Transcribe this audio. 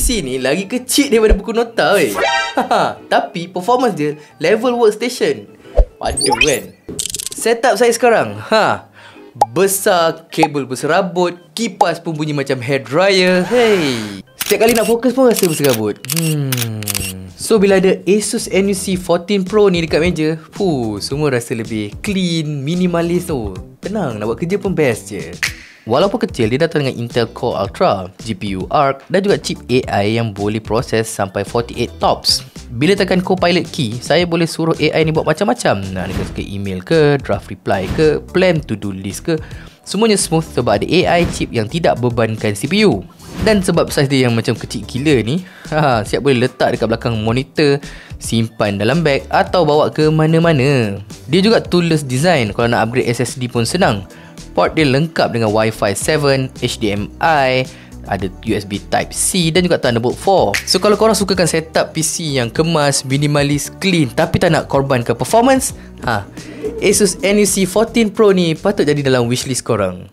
PC ni lagi kecil daripada buku nota weh. Tapi performance dia level workstation. Padu kan. Setup saya sekarang, besar, kabel berserabut, kipas pun bunyi macam hair dryer. Hey, setiap kali nak fokus pun rasa berserabut. So bila ada Asus NUC 14 Pro ni dekat meja, semua rasa lebih clean, minimalis tu. Tenang, nak buat kerja pun best je. Walaupun kecil, dia datang dengan Intel Core Ultra, GPU Arc dan juga chip AI yang boleh proses sampai 48 TOPS. Bila tekan Copilot key, saya boleh suruh AI ni buat macam-macam. Nak dia suka email ke, draft reply ke, plan to-do list ke. Semuanya smooth sebab ada AI chip yang tidak bebankan CPU. Dan sebab saiz dia yang macam kecil gila ni, siap boleh letak dekat belakang monitor, simpan dalam beg atau bawa ke mana-mana. Dia juga toolless design, kalau nak upgrade SSD pun senang. Port dia lengkap dengan Wi-Fi 7, HDMI, ada USB Type-C dan juga Thunderbolt 4. So kalau korang sukakan setup PC yang kemas, minimalis, clean tapi tak nak korbankan performance, Asus NUC 14 Pro ni patut jadi dalam wishlist korang.